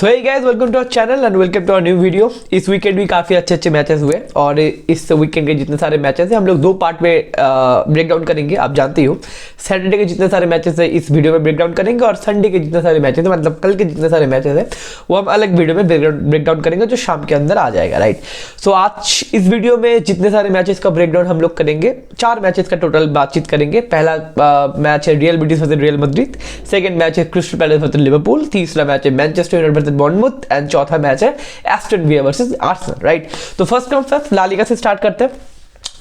So hey guys, welcome to our channel and welcome to our new video. इस weekend भी काफ़ी अच्छे matches हुए और इस वीकेंड के जितने सारे मैचेस हैं हम लोग दो पार्ट में ब्रेक डाउन करेंगे। आप जानते ही हो सैटरडे के जितने सारे मैचेस हैं इस वीडियो में ब्रेक डाउन करेंगे और संडे के जितने सारे मैचेस हैं मतलब कल के जितने सारे मैचेस हैं वो हम अलग वीडियो में ब्रेक डाउन करेंगे जो शाम के अंदर आ जाएगा, राइट। सो आज इस वीडियो में जितने सारे मैचेस का ब्रेक डाउन हम लोग करेंगे, 4 मैचेस का टोटल बातचीत करेंगे। पहला मैच है Real Betis versus Real Madrid, second match है क्रिस्टल पैलेस वर्सेस लिवरपूल, तीसरा मैच है Manchester United versus Bournemouth and चौथा मैच है Aston Villa versus Arsenal, right. तो first come first La Liga से स्टार्ट करते हैं।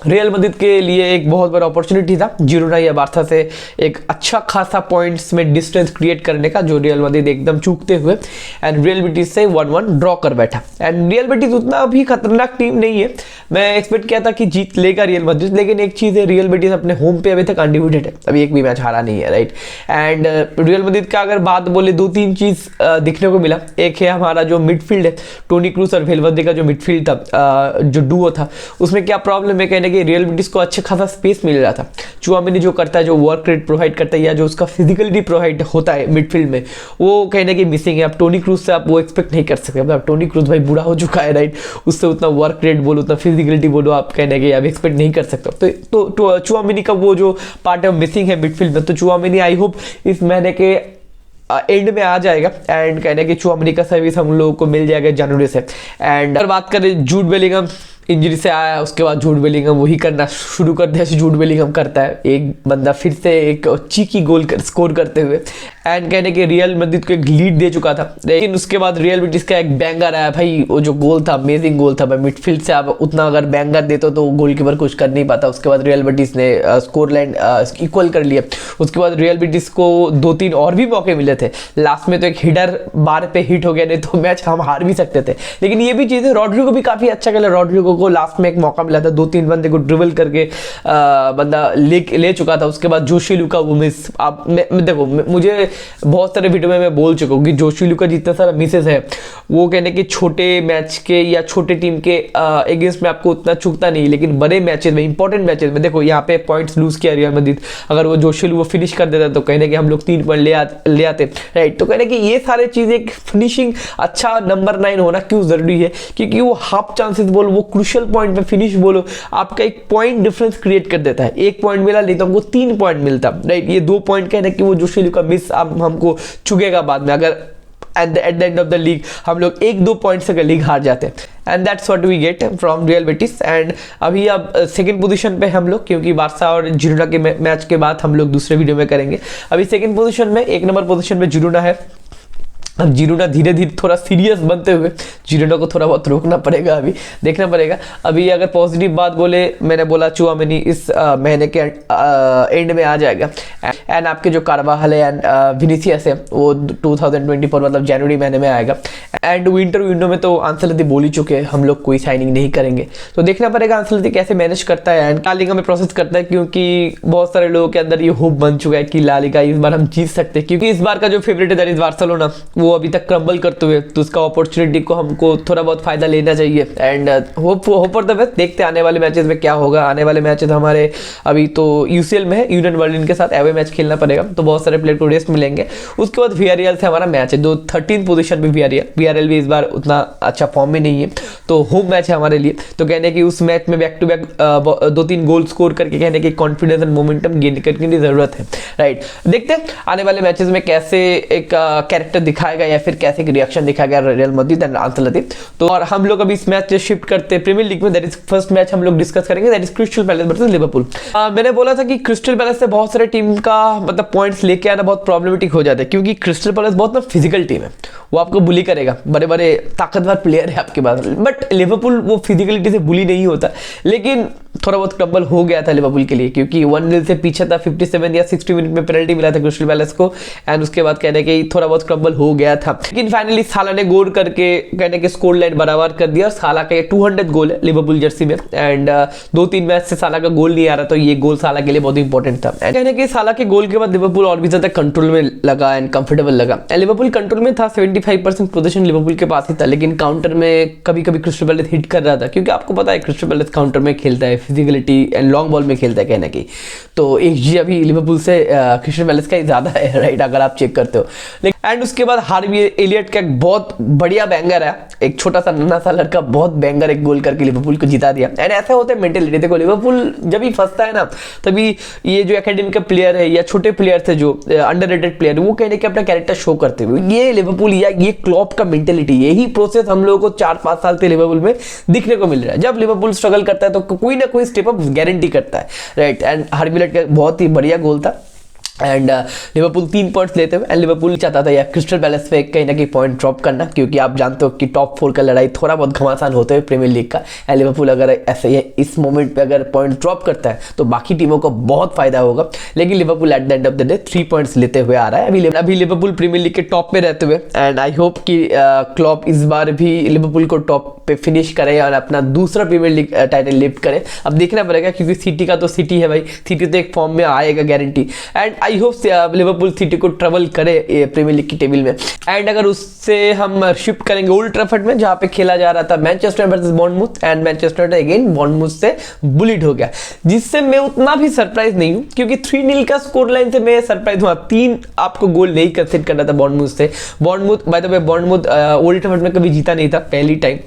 रियल मैड्रिड के लिए एक बहुत बड़ा अपॉर्चुनिटी था जिरोना या बार्सा से एक अच्छा खासा पॉइंट्स में डिस्टेंस क्रिएट करने का, जो रियल मैड्रिड एकदम चूकते हुए एंड रियल बेटिस से 1-1 ड्रॉ कर बैठा। एंड रियल बेटिस उतना भी खतरनाक टीम नहीं है, मैं एक्सपेक्ट किया था कि जीत लेगा रियल मैड्रिड, लेकिन एक चीज़ है रियल बेटिस अपने होम पे अभी तक अनडिफिटेड है, अभी एक भी मैच हारा नहीं है, राइट। एंड रियल मैड्रिड का अगर बात बोले 2-3 चीज़ दिखने को मिला। एक है हमारा जो मिडफील्ड है, टोनी क्रूस और वेल्वर्दे का जो मिडफील्ड था, जो डुओ था, उसमें क्या प्रॉब्लम है कहने कि रियल बेटिस को अच्छा खासा स्पेस मिल रहा था। चुआमेनी जो करता है, जो वर्क रेट प्रोवाइड करता है या जो उसका फिजिकलिटी प्रोवाइड होता है मिडफील्ड में, वो कहने की मिसिंग है। अब टोनी क्रूज से आप वो एक्सपेक्ट नहीं कर सकते, मतलब टोनी क्रूज भाई बूढ़ा हो चुका है, राइट। उससे उतना वर्क रेट बोलो, उतना फिजिकलिटी बोलो, आप कहने के आप एक्सपेक्ट नहीं कर सकते। तो चुआमेनी का वो जो पार्ट है मिसिंग है मिडफील्ड में, तो चुआमेनी आई होप इस महीने के एंड में आ जाएगा एंड कहने की चुआमेनी का सर्विस हम लोगों को मिल जाएगा जनवरी से। एंड अगर बात करें जूड बेलिंगम इंजरी से आया, उसके बाद जूड बेलिंगम वही करना शुरू कर दिया जैसे जूड बेलिंगम करता है, एक बंदा फिर से एक चीकी गोल स्कोर करते हुए एंड कहने के रियल मैड्रिड को एक लीड दे चुका था। लेकिन उसके बाद रियल बेटिस का एक बैंगर आया भाई, वो जो गोल था अमेजिंग गोल था भाई। मिडफील्ड से आप उतना अगर बैंगर देते तो गोलकीपर कुछ कर नहीं पाता। उसके बाद रियल बेटिस ने स्कोर लाइन इक्वल कर लिया। उसके बाद रियल बेटिस को 2-3 और भी मौके मिले थे, लास्ट में तो एक हिडर बार पे हिट हो गया, नहीं तो मैच हम हार भी सकते थे। लेकिन ये भी चीज़ है, रॉड्रिगो भी काफ़ी अच्छा खेला। रॉड्रिगो को लास्ट में एक मौका मिला था, 2-3 बंदे को ड्रिबल करके बंदा ले चुका था। उसके बाद जोशीलू का वो मिस, आप देखो मुझे बहुत सारे वीडियो में मैं बोल चुका हूँ कि जोशीलू का जितना सारा मिसेस है वो कहने कि छोटे मैच के या छोटे टीम के अगेंस्ट में आपको उतना चुकता नहीं, लेकिन बड़े मैचेस में, इंपॉर्टेंट मैचेस में देखो यहाँ पे पॉइंट्स लूज किया रियल मैड्रिड। अगर वो जोशीलू वो फिनिश कर देता तो कहने कि हम लोग 3 पॉइंट ले आते, राइट। तो कहने कि ये सारे चीज़ें, फिनिशिंग अच्छा नंबर 9 होना क्यों जरूरी है, क्योंकि वो हाफ चांसेस बोलो, वो क्रूशियल पॉइंट में फिनिश बोलो, आपका एक पॉइंट डिफरेंस क्रिएट कर देता है। 1 पॉइंट मिला नहीं तो हमको 3 पॉइंट मिलता, राइट। ये 2 पॉइंट कहने कि वो जोशीलू का मिस हमको चुगेगा बाद में, अगर at the end of the league हम लोग 1-2 पॉइंट से लीग हार जाते हैं। And that's what we get from Real Betis. And अभी अब सेकंड पोजीशन पे हम लोग, क्योंकि बार्सा और जिरोना के मैच के बाद हम लोग दूसरे वीडियो में करेंगे। अभी सेकंड पोजीशन में, 1 नंबर पोजीशन में जिरोना है। अब जिरोना धीरे धीरे थोड़ा सीरियस बनते हुए जिरोना को थोड़ा बहुत रोकना पड़ेगा, अभी देखना पड़ेगा। अभी अगर पॉजिटिव बात बोले, मैंने बोला चुआमेनी इस महीने के एंड में आ जाएगा। एंड आपके जो कार्वाहल है एंड विनीसियस है वो 2024 मतलब जनवरी महीने में आएगा। एंड विंटर विंडो में तो आंसेलोती बोल ही चुके हैं हम लोग कोई साइनिंग नहीं करेंगे, तो देखना पड़ेगा आंसेलोती कैसे मैनेज करता है एंड ला लीगा में प्रोसेस करता है, क्योंकि बहुत सारे लोगों के अंदर ये होप बन चुका है कि ला लीगा इस बार हम जीत सकते हैं, क्योंकि इस बार का जो फेवरेट है दैट इज बार्सिलोना, वो अभी तक क्रम्बल करते हुए, तो उसका अपॉर्चुनिटी को हमको थोड़ा बहुत फायदा लेना चाहिए। And hope for the best, देखते हैं आने वाले मैचेस में क्या होगा। आने वाले मैचेस हमारे अभी तो यूसीएल में है, यूनियन बर्लिन के साथ एवे मैच खेलना पड़ेगा, तो बहुत सारे प्लेयर को रेस्ट मिलेंगे। उसके बाद वियारियल से हमारा मैच है, जो 13th पोजीशन में वियारियल भी इस बार उतना अच्छा फॉर्म में नहीं है, तो होम मैच है हमारे लिए। तो कहने की उस मैच में back to back 2-3 goal score करके कहने की कॉन्फिडेंस एंड मोमेंटम गेन करने की जरूरत है, राइट। देखते हैं आने वाले मैचेस में कैसे एक कैरेक्टर दिखाएगा या फिर कैसे रिएक्शन दिखा गया रियल मैड्रिड एंड आंसेलोती। तो और हम लोग अभी इस मैच से शिफ्ट करते हैं प्रीमियर लीग में, दैट इज फर्स्ट मैच हम लोग डिस्कस करेंगे, that is crystal Palace versus Liverpool. मैंने बोला था कि क्रिस्टल पैलेस से बहुत सारे टीम का मतलब पॉइंट्स लेके आना बहुत प्रॉब्लमेटिक हो जाता है, क्योंकि क्रिस्टल पैलेस बहुत ना फिजिकल टीम है, वो आपको बुली करेगा, बड़े बड़े ताकतवर प्लेयर है आपके पास। बट लिवरपूल वो फिजिकलिटी से बुली नहीं होता, लेकिन थोड़ा बहुत क्रम्बल हो गया था लिवरपूल के लिए, क्योंकि 1-0 से पीछे था, 57 या 60 मिनट में पेनल्टी मिला था क्रिस्टल पैलेस को एंड उसके बाद कहने के थोड़ा बहुत क्रम्बल हो गया था। लेकिन फाइनली साला ने गोल करके कहने के स्कोर लाइन बराबर कर दिया। साला का 200 गोल है लिवरपूल जर्सी में एंड 2-3 मैच से साला का गोल नहीं आ रहा, तो ये गोल साला के लिए बहुत इंपॉर्टेंट था। कहने के साला के गोल के बाद लिवरपूल और भी ज्यादा कंट्रोल में लगा एंड कंफर्टेबल लगा। लिवरपूल कंट्रोल में था, 75% पोजीशन लिवरपूल के पास ही था, लेकिन काउंटर में कभी कभी क्रिस्टल पैलेस हिट कर रहा था, क्योंकि आपको पता है क्रिस्टल पैलेस काउंटर में खेलता है, फिजिकलिटी एंड लॉन्ग बॉल में खेलता है कहीं ना कहीं। तो XG अभी लिवरपूल से क्रिस्टल पैलेस का ही ज़्यादा है, राइट, अगर आप चेक करते हो। लेकिन एंड उसके बाद हार्वी एलियट का एक बहुत बढ़िया बैंगर है, एक छोटा सा नन्हा सा लड़का बहुत बैंगर एक गोल करके लिवरपूल को जिता दिया। एंड ऐसा होता है मेंटेलिटी। देखो लिवरपूल जब भी फंसता है ना, तभी ये जो एकेडमी का प्लेयर है या छोटे प्लेयर थे जो अंडररेटेड प्लेयर, वो कहने के अपना कैरेक्टर शो करते हुए, ये लिवरपूल या ये क्लॉप का मेंटेलिटी, यही प्रोसेस हम लोगों को 4-5 साल से लिवरपूल में दिखने को मिल रहा है। जब लिवरपूल स्ट्रगल करता है तो कोई ना कोई स्टेप अप गारंटी करता है, राइट। एंड हार्वी एलियट का बहुत ही बढ़िया गोल था। एंड लिवरपूल 3 पॉइंट्स लेते हुए, एंड लिवरपूल चाहता था या क्रिस्टल पैलेस पे कहीं ना कहीं पॉइंट ड्रॉप करना, क्योंकि आप जानते हो कि टॉप 4 का लड़ाई थोड़ा बहुत घमासान होते हुए प्रीमियर लीग का। एंड लिवरपूल अगर ऐसे ही इस मोमेंट पे अगर पॉइंट ड्रॉप करता है तो बाकी टीमों को बहुत फायदा होगा। लेकिन Liverpool eight the end of the day 3 points लेते हुए आ रहा है अभी लिवरपूल प्रीमियर लीग के टॉप पे रहते हुए। एंड आई होप कि क्लॉप इस बार भी लिवरपूल को टॉप पे फिनिश करे और अपना दूसरा प्रीमियर लीग टाइटल लिफ्ट करे। अब देखना पड़ेगा, क्योंकि सिटी का तो सिटी है भाई, सिटी तो एक फॉर्म में आएगा guarantee. And I hope Liverpool city को ट्रबल करे प्रीमियर लीग की टेबल में। एंड अगर उससे हम शिफ्ट करेंगे ओल्ड ट्रैफर्ड में, जहां पे खेला जा रहा था Manchester versus Bournemouth, and Manchester again Bournemouth से बुलिड हो गया, जिससे मैं उतना भी सरप्राइज नहीं हूं, क्योंकि 3-0 का स्कोर लाइन से मैं सरप्राइज हुआ। 3 आपको गोल नहीं कंसीडर करना था बॉर्नमूथ से। Bournemouth by the way Bournemouth Old Trafford में कभी जीता नहीं था,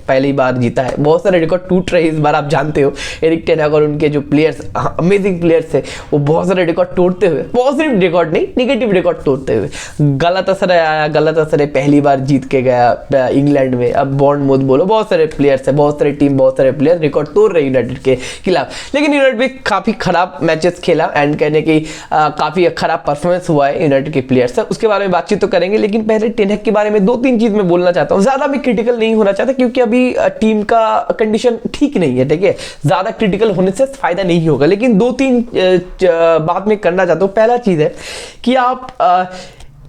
पहली बार जीता है। बहुत सारे रिकॉर्ड टूट रहे इस बार, आप जानते हो एरिक टेन हाग और उनके जो प्लेयर्स अमेजिंग प्लेयर्स थे, वो बहुत सारे रिकॉर्ड तोड़ते हुए, पॉजिटिव रिकॉर्ड नहीं नेगेटिव रिकॉर्ड तोड़ते हुए। गलातासराय आया, गलातासराय पहली बार जीत के गया इंग्लैंड में। अब बॉर्नमूथ बोलो, बहुत सारे प्लेयर्स है, बहुत सारे टीम, बहुत सारे प्लेयर रिकॉर्ड तोड़ रहे यूनाइटेड के खिलाफ। लेकिन यूनाइटेड भी काफी खराब मैचेस खेला, एंड कहने की काफी खराब परफॉर्मेंस हुआ है यूनाइटेड के प्लेयर्स से, उसके बारे में बातचीत तो करेंगे। लेकिन पहले टेन हैग के बारे में 2-3 चीज मैं बोलना चाहता हूँ। ज्यादा भी क्रिटिकल नहीं होना चाहता, क्योंकि अभी टीम का कंडीशन ठीक नहीं है, ठीक है, ज्यादा क्रिटिकल होने से फायदा नहीं होगा। लेकिन 2-3 बात मैं करना चाहता हूँ। पहला चीज है कि आप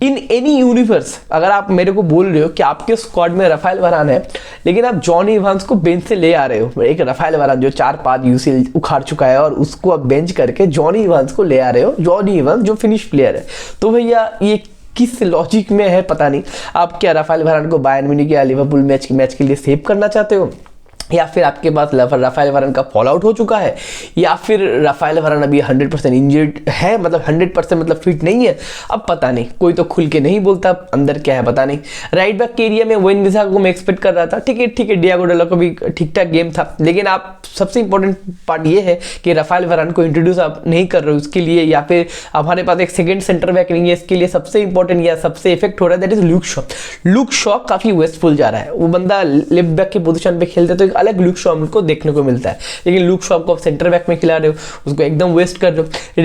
इन एनी यूनिवर्स, अगर आप मेरे को बोल रहे हो कि आपके स्क्वाड में राफेल वरान है, लेकिन आप जॉनी इवांस को बेंच से ले आ रहे हो, एक राफेल वरान जो 4-5 यूसीएल उखाड़ चुका है, और उसको आप बेंच करके जॉनी इवांस को ले आ रहे हो, जॉनी इवांस जो फिनिश प्लेयर है, तो भैया ये किस लॉजिक में है पता नहीं। आप क्या राफेल वरान को बायर्न म्यूनिख या लिवरपूल मैच के लिए सेव करना चाहते हो, या फिर आपके पास राफेल वरान का फॉल आउट हो चुका है, या फिर राफेल वरान अभी 100% इंजर्ड है, मतलब 100% मतलब फिट नहीं है। अब पता नहीं, कोई तो खुल के नहीं बोलता अंदर क्या है पता नहीं। राइट बैक के एरिया में वन-बिसाका को मैं एक्सपेक्ट कर रहा था, ठीक है, डियागो डालो का भी ठीक ठाक गेम था। लेकिन आप सबसे इंपॉर्टेंट पार्ट ये है कि राफेल वरान को इंट्रोड्यूस आप नहीं कर रहे हो उसके लिए, या फिर हमारे पास एक सेकंड सेंटर बैक नहीं है। इसके लिए सबसे इंपॉर्टेंट या सबसे इफेक्ट हो रहा है दैट इज लुक शॉ काफी वेस्टफुल जा रहा है। वो बंदा लेफ्ट बैक की पोजीशन पे खेलते तो अलग लुक शॉ हमको देखने को मिलता है, लेकिन लुक शॉ को सेंटर बैक में खिला रहे हो, उसको एकदम वेस्ट कर रहे हो।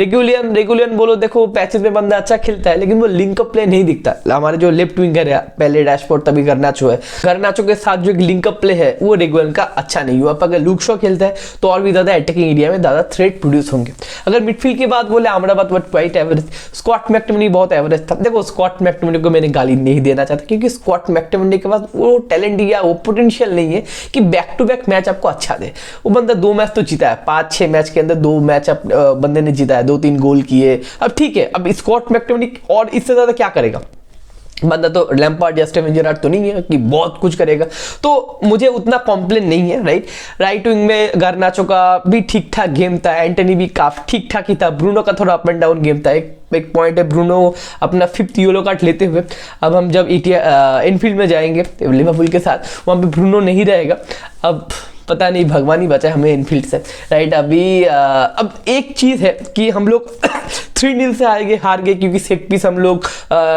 रेगुलियन बोलो, देखो पैचेस में बंदा अच्छा खेलता है, लेकिन वो लिंक अप प्ले नहीं दिखता। हमारे जो लेफ्ट विंगर है, पहले रैशफोर्ड तभी गर्नाचो है, गर्नाचो के साथ जो एक लिंक अप प्ले है वो रेगुलियन का अच्छा नहीं हुआ। अगर लुक शॉ खेलता है तो और भी ज्यादा अटैकिंग एरिया में ज्यादा थ्रेट प्रोड्यूस होंगे। अगर मिडफील्ड की बात बोले, Amrabat but quite average, Scott McTominay बहुत एवरेज था। देखो स्कॉट मैकटोमिनी को मैंने गाली नहीं देना चाहता, क्योंकि स्कॉट मैकटोमिनी के पास वो टैलेंट या वो पोटेंशियल नहीं है कि बैक टू बैक मैच आपको अच्छा दे। वो बंदा 2 मैच तो जीता है, 5-6 मैच के अंदर 2 मैच बंदे ने जीता है, 2-3 गोल किए। अब ठीक है, अब स्कॉट मैकटोमिनी और इससे ज्यादा क्या करेगा बंदा, तो लैम्पार्ड या स्टीवन जेरार्ड तो नहीं है कि बहुत कुछ करेगा, तो मुझे उतना कॉम्प्लेन नहीं है। राइट विंग में गार्नाचो का भी ठीक ठाक गेम था, एंटनी भी काफी ठीक ठाक ही था, ब्रूनो का थोड़ा अप एंड डाउन गेम था। एक पॉइंट है ब्रूनो अपना 5th येलो कार्ड लेते हुए। अब हम जब इनफील्ड में जाएंगे लिवरपूल के साथ, वहां पे ब्रूनो नहीं रहेगा। अब पता नहीं, भगवान ही बचाए हमें इनफील्ड से। राइट अभी अब एक चीज है कि हम लोग 3-0 से हार गए, क्योंकि सेट पीस हम लोग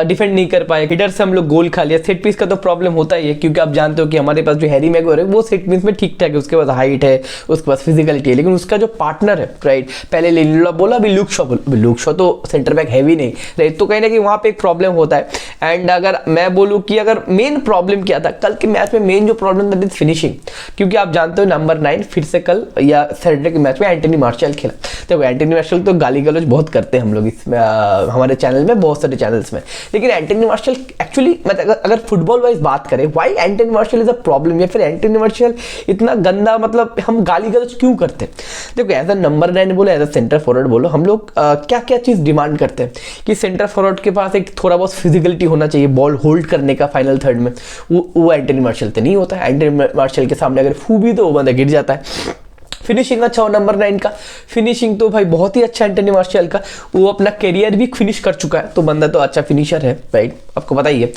डिफेंड नहीं कर पाए, हिडर से हम लोग गोल खा लिया। सेट पीस का तो प्रॉब्लम होता ही है, क्योंकि आप जानते हो कि हमारे पास जो हैरी मैगवायर है वो सेट पीस में ठीक ठाक है, उसके पास हाइट है, उसके पास फिजिकलिटी है, लेकिन उसका जो पार्टनर है, राइट, पहले लिंडेलॉफ बोला, अभी लुक शॉ तो सेंटर बैक हैवी नहीं, राइट, तो कहीं ना कहीं वहां पे एक प्रॉब्लम होता है। एंड अगर मैं बोलूं कि अगर मेन प्रॉब्लम क्या था कल के मैच में, मेन जो प्रॉब्लम था फिनिशिंग, क्योंकि आप जानते हो नंबर 9 फिर से कल या सैटरडे के मैच में एंटनी मार्शल खेला। देखो एंटनी मार्शल तो गाली गलौज बहुत करते हैं हम लोग इसमें, हमारे चैनल में, बहुत सारे चैनल्स में, लेकिन एंटनी मार्शल एक्चुअली मतलब अगर फुटबॉल वाइज बात करें, why Anthony Martial is a problem, या फिर एंटनी मार्शल इतना गंदा, मतलब हम गाली गलौज क्यों करते हैं। देखो एज अ नंबर 9 बोलो, एज अ सेंटर फॉरवर्ड बोलो, हम लोग क्या क्या चीज डिमांड करते हैं कि सेंटर फॉरवर्ड के पास एक थोड़ा बहुत फिजिकलिटी होना चाहिए, बॉल होल्ड करने का फाइनल थर्ड में, वो एंटनी मार्शल तो नहीं होता है। एंटनी मार्शल के सामने अगर फूबी तो वो बंदा गिर जाता है। फिनिशिंग अच्छा हो नंबर 9 का, फिनिशिंग तो भाई बहुत ही अच्छा एंटनी मार्शियल का, वो अपना करियर भी फिनिश कर चुका है, तो बंदा तो अच्छा फिनिशर है राइट, आपको पता ही है।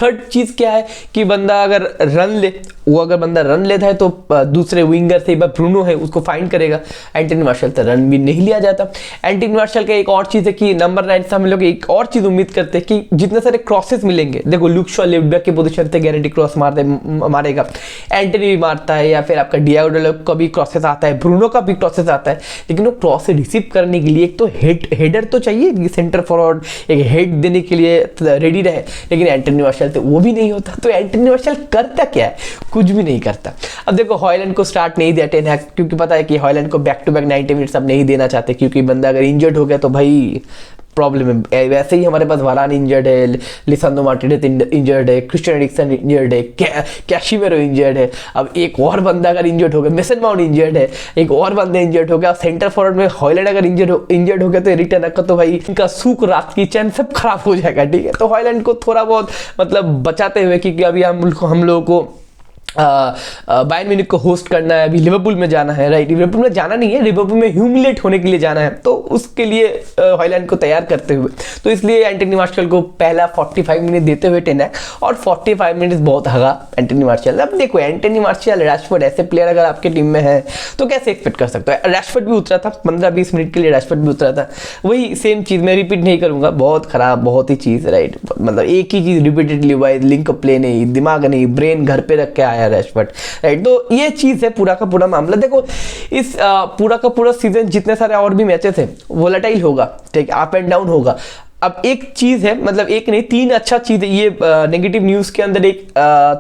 थर्ड चीज क्या है कि बंदा अगर रन ले, वो अगर बंदा रन लेता है तो दूसरे विंगर से ब्रूनो है उसको फाइंड करेगा, एंटनी मार्शियल से रन भी नहीं लिया जाता। एंटनी मार्शियल का एक और चीज है कि नंबर 9 से हम लोग एक और चीज उम्मीद करते हैं कि जितने सारे क्रॉसेस मिलेंगे, देखो लुक शॉ लेफ्ट बैक की पोजीशन से गारंटी क्रॉस मारेगा, एंटनी भी मारता है, या फिर आपका डियागो डालो का भी क्रॉसेस आता है, ब्रूनो का भी क्रॉसेस आता है, लेकिन वो क्रॉस से रिसीव करने के लिए एक तो हेडर तो चाहिए, सेंटर फॉरवर्ड एक हेड देने के लिए रेडी रहे, लेकिन एंटनी मार्शियल तो वो भी नहीं होता। तो एंटनी मार्शियल करता क्या है, कुछ भी नहीं करता। अब देखो हॉयलैंड को स्टार्ट नहीं दिया टेन हैग, क्योंकि पता है कि हॉयलैंड को बैक टू बैक 90 मिनट्स अब नहीं देना चाहते, क्योंकि बंदा अगर इंजर्ड हो गया तो भाई प्रॉब्लम है। वैसे ही हमारे पास वारान इंजर्ड है, लिसांड्रो मार्टिनेज इंजर्ड है, क्रिस्टियन एरिक्सन इंजर्ड है, कैशिमेरो इंजर्ड है, अब एक और बंदा अगर इंजर्ड हो गया, मेसन माउंट इंजर्ड है, एक और बंदा इंजर्ड हो गया, सेंटर फॉरवर्ड में हॉयलैंड अगर इंजर्ड हो गया तो एरिक टेन हैग का तो भाई इनका सुख रात की चैन सब खराब हो जाएगा, ठीक है। तो हॉयलैंड को थोड़ा बहुत मतलब बचाते हुए, क्योंकि अभी हम लोगों को बायर्न म्यूनिख को होस्ट करना है, अभी लिवरपूल में जाना है राइट, लिवरपूल में जाना नहीं है, लिवरपूल में ह्यूमिलेट होने के लिए जाना है, तो उसके लिए हॉयलैंड को तैयार करते हुए, तो इसलिए एंटनी मार्शियल को पहला 45 मिनट देते हुए टेन हैग, और 45 मिनट बहुत हगा एंटनी मार्शियल। अब देखो एंटनी मार्शियल, रैशफोर्ड ऐसे प्लेयर अगर आपके टीम में है तो कैसे एक्सपेक्ट कर सकते हो। रैशफोर्ड भी उतरा था 15-20 मिनट के लिए, रैशफोर्ड भी उतरा था, वही सेम चीज़ मैं रिपीट नहीं करूंगा, बहुत खराब बहुत ही चीज़ राइट, मतलब एक ही चीज़ रिपीटेडली हुआ, लिंक प्ले नहीं, दिमाग नहीं, ब्रेन घर पे रख के आया रैशफोर्ड राइट। तो ये चीज है पूरा का पूरा मामला। देखो इस पूरा का पूरा सीजन जितने सारे और भी मैचेस हैं वोलेटाइल होगा, ठीक है, अप एंड डाउन होगा। अब एक चीज है, मतलब एक नहीं 3 अच्छा चीज है ये नेगेटिव न्यूज के अंदर, एक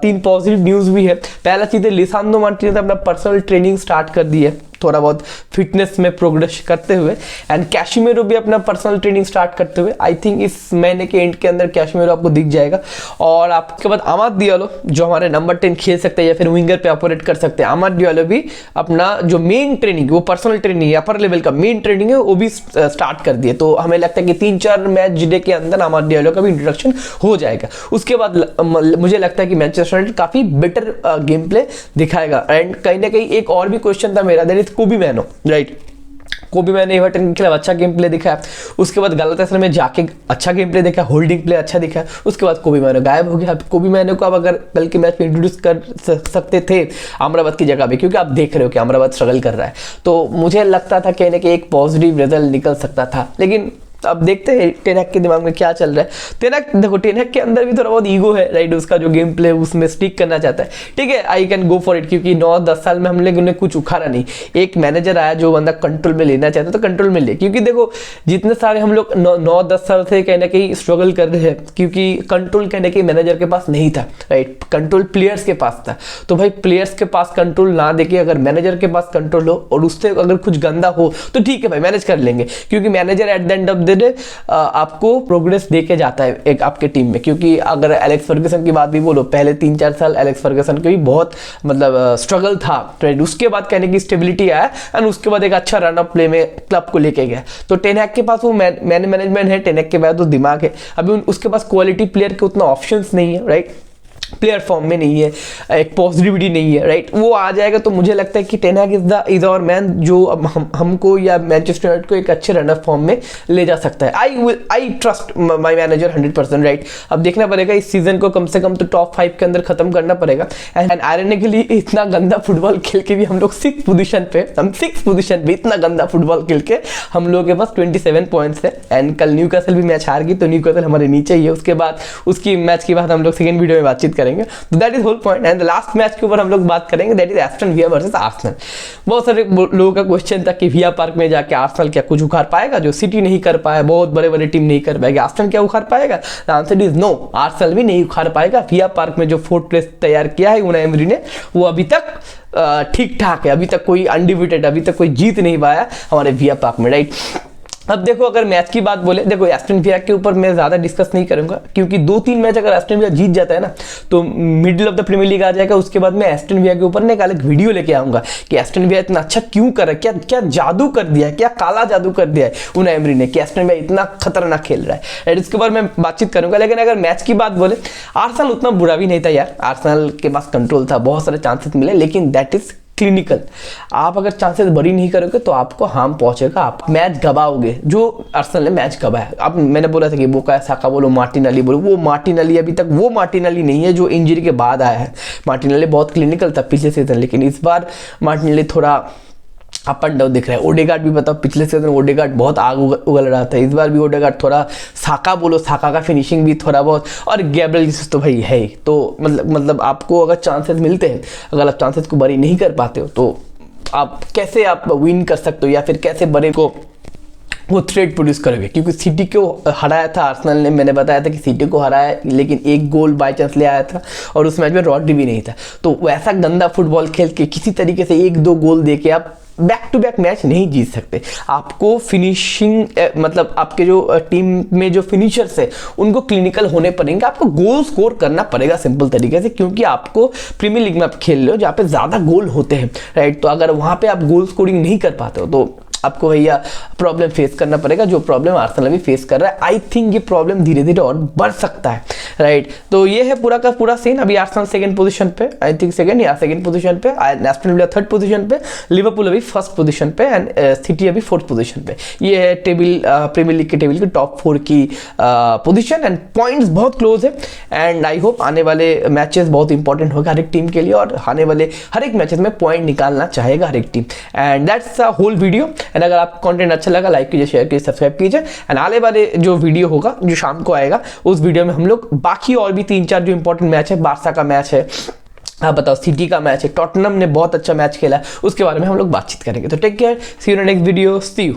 3 पॉजिटिव न्यूज भी है। पहला चीज है लिसांड्रो मार्टिनेज ने अपना पर्सनल ट्रेनिंग स्टार्ट कर दी है, थोड़ा बहुत फिटनेस में प्रोग्रेस करते हुए, एंड कैशिमेरो भी अपना पर्सनल ट्रेनिंग स्टार्ट करते हुए, आई थिंक इस महीने के एंड के अंदर कैशिमेरो आपको दिख जाएगा। और आपके बाद आमाद डियालो जो हमारे नंबर 10 खेल सकते हैं या फिर विंगर पे ऑपरेट कर सकते हैं, आमाद डियालो भी अपना जो मेन ट्रेनिंग वो पर्सनल ट्रेनिंग है, अपर लेवल का मेन ट्रेनिंग है वो भी स्टार्ट कर दिए। तो हमें लगता है कि 3-4 मैच डे के अंदर आमाद डियालो का भी इंट्रोडक्शन हो जाएगा। उसके बाद मुझे लगता है कि मैनचेस्टर यूनाइटेड काफी बेटर गेम प्ले दिखाएगा। एंड कहीं ना कहीं एक और भी क्वेश्चन था मेरा, दैट इज कोबी मैनो राइट। कोबी मैनो एवर्टन के खिलाफ अच्छा गेम प्ले दिखा, उसके बाद गलातासराय में जाके अच्छा गेम प्ले दिखा, होल्डिंग प्ले अच्छा दिखा, उसके बाद कोबी मैनो गायब हो गया। कोबी मैनो को अब अगर कल के मैच में इंट्रोड्यूस कर सकते थे अमरावत की जगह पे, क्योंकि आप देख रहे हो कि अमरावत स्ट्रगल कर रहा है, तो मुझे लगता था कहीं ना कहीं एक पॉजिटिव रिजल्ट निकल सकता था। लेकिन अब देखते हैं टेन हैग के दिमाग में क्या चल रहा है। टेन हैग देखो, टेन हैग के अंदर भी थोड़ा बहुत ईगो है राइट, उसका जो गेम प्ले उसमें स्टिक करना चाहता है, ठीक है, I can go for it, क्योंकि 9-10 साल में हम लोग उन्हें कुछ उखाड़ा नहीं। एक मैनेजर आया जो बंदा कंट्रोल में लेना चाहता है तो कंट्रोल में ले, क्योंकि देखो जितने सारे हम लोग 9-10 साल से कहीं ना कहीं स्ट्रगल कर रहे हैं, क्योंकि कंट्रोल कहीं ना कहीं मैनेजर के पास नहीं था राइट, कंट्रोल प्लेयर्स के पास था। तो भाई प्लेयर्स के पास कंट्रोल ना देके अगर मैनेजर के पास कंट्रोल हो और उससे अगर कुछ गंदा हो तो ठीक है भाई मैनेज कर लेंगे, क्योंकि manager eight the end of the day आपको प्रोग्रेस देके जाता है एक आपके टीम में। क्योंकि अगर एलेक्स फर्गसन की बात भी बोलो, पहले 3-4 साल एलेक्स फर्गसन के भी बहुत मतलब स्ट्रगल था, उसके बाद कहने की स्टेबिलिटी आया एंड उसके बाद एक अच्छा रन अप प्ले में क्लब को लेके गया। तो टेन हैग के पास वो मैनेजमेंट है, टेन हैग के बाद वो दिमाग है, अभी उसके पास क्वालिटी प्लेयर के उतना ऑप्शंस नहीं है राइट, प्लेयर फॉर्म में नहीं है, एक पॉजिटिविटी नहीं है राइट, वो आ जाएगा। तो मुझे लगता है कि Ten Hag is our man, जो हमको या मैनचेस्टर यूनाइटेड को एक अच्छे रनर फॉर्म में ले जा सकता है। I trust my manager 100% right. अब देखना पड़ेगा इस सीजन को कम से कम तो टॉप 5 के अंदर खत्म करना पड़ेगा। एंड आयरनिकली इतना गंदा फुटबॉल खेल के भी हम लोग 6th पोजीशन पे इतना गंदा फुटबॉल खेल के हम लोगों के पास 27 पॉइंट्स है। एंड कल न्यूकासल भी मैच हार गई, तो न्यूकासल हमारे नीचे ही है। उसके बाद उसकी मैच के बाद हम लोग सेकंड वीडियो में बातचीत करेंगे। तो that is whole point. And last match के ऊपर हम लोग बात करेंगे, that is Aston Villa versus Arsenal. बहुत सारे लोगों का क्वेश्चन था कि विला पार्क में जाके आर्सेनल क्या कुछ उखाड़ पाएगा जो सिटी नहीं कर पाया, बहुत बड़े बड़े टीम नहीं कर पाएगी, आर्सेनल क्या उखाड़ पाएगा? The answer is no, Arsenal भी नहीं उखाड़ पाएगा। विला पार्क में जो फोर्ट्रेस तैयार किया है उनाई एमरी ने, वो अभी तक ठीक ठाक है, अभी तक कोई अनडिफिटेड, अभी तक कोई जीत नहीं पाया हमारे विला पार्क में राइट। अब देखो अगर मैच की बात बोले, देखो एस्टन विला के ऊपर मैं ज्यादा डिस्कस नहीं करूंगा, क्योंकि 2-3 मैच अगर एस्टन विला जीत जाता है ना तो middle of the Premier League आ जाएगा। उसके बाद मैं एस्टन विला के ऊपर ना एक अलग वीडियो लेके आऊंगा कि एस्टन विला इतना अच्छा क्यों कर रहा है, क्या जादू कर दिया है, क्या काला जादू कर दिया है उनाई एमरी ने कि एस्टन विला इतना खतरनाक खेल रहा है। इसके बाद मैं बातचीत करूंगा। लेकिन अगर मैच की बात बोले, आर्सेनल उतना बुरा भी नहीं था यार, आर्सेनल के पास कंट्रोल था, बहुत सारे चांसेस मिले, लेकिन दैट इज क्लिनिकल। आप अगर चांसेस बड़ी नहीं करोगे तो आपको हार्म पहुंचेगा, आप मैच गवाओगे, जो आर्सेनल ने मैच गवाया। अब मैंने बोला था कि बुकायो साका बोलो, मार्टिनेली बोलो, वो मार्टिनेली अभी तक वो मार्टिनेली नहीं है जो इंजरी के बाद आया है। मार्टिनेली बहुत क्लिनिकल था पिछले सीजन, लेकिन इस बार मार्टिनेली थोड़ा अप एंड डाउन दिख रहा है। ओडेगार्ड भी बताओ, पिछले सीजन ओडेगार्ड बहुत आग उगल रहा था, इस बार भी ओडेगार्ड थोड़ा, साका बोलो, साका का फिनिशिंग भी थोड़ा बहुत, और गैब्रियल जीसस तो भाई है ही। तो मतलब आपको अगर चांसेस मिलते हैं, अगर आप चांसेस को बरी नहीं कर पाते हो तो आप कैसे आप विन कर सकते हो, या फिर कैसे बड़े को वो थ्रेड प्रोड्यूस करोगे। क्योंकि सिटी को हराया था आर्सेनल ने, मैंने बताया था कि सिटी को हराया, लेकिन एक गोल बाय चांस ले आया था और उस मैच में रॉड्री भी नहीं था। तो वैसा गंदा फुटबॉल खेल के किसी तरीके से 1-2 गोल दे के आप बैक टू बैक मैच नहीं जीत सकते। आपको फिनिशिंग मतलब आपके जो टीम में जो फिनिशर्स है उनको क्लिनिकल होने पड़ेंगे, आपको गोल स्कोर करना पड़ेगा सिंपल तरीके से, क्योंकि आपको प्रीमियर लीग में आप खेल रहे हो जहाँ पे ज़्यादा गोल होते हैं, राइट। तो अगर वहाँ पे आप गोल स्कोरिंग नहीं कर पाते हो तो आपको भैया प्रॉब्लम फेस करना पड़ेगा, जो प्रॉब्लम आर्सेनल भी फेस कर रहा है। आई थिंक ये प्रॉब्लम धीरे धीरे और बढ़ सकता है, राइट। तो ये है पूरा का पूरा सीन। अभी आर्सेनल सेकंड पोजीशन पे, आई थिंक सेकंड पोजीशन पे, एस्टन विला थर्ड पोजीशन पे, लिवरपूल अभी फर्स्ट पोजीशन पे, एंड सिटी अभी फोर्थ पोजीशन पे। ये है टेबल, प्रीमियर लीग के टेबल की टॉप 4 की पोजीशन, एंड पॉइंट्स बहुत क्लोज है। एंड आई होप आने वाले मैचेस बहुत इंपॉर्टेंट होगा हर एक टीम के लिए, और आने वाले हर एक मैचेस में पॉइंट निकालना चाहेगा हर एक टीम। And that's the whole video. And अगर आपको कंटेंट अच्छा लगा, लाइक कीजिए, शेयर कीजिए, सब्सक्राइब कीजिए। एंड आने वाले जो वीडियो होगा, जो शाम को आएगा, उस वीडियो में हम लोग बाकी और भी 3-4 जो इंपॉर्टेंट मैच है, बार्सा का मैच है, आप बताओ, सिटी का मैच है, टॉटनहम ने बहुत अच्छा मैच खेला है, उसके बारे में हम लोग बातचीत करेंगे। तो take care, see you in next video, see you.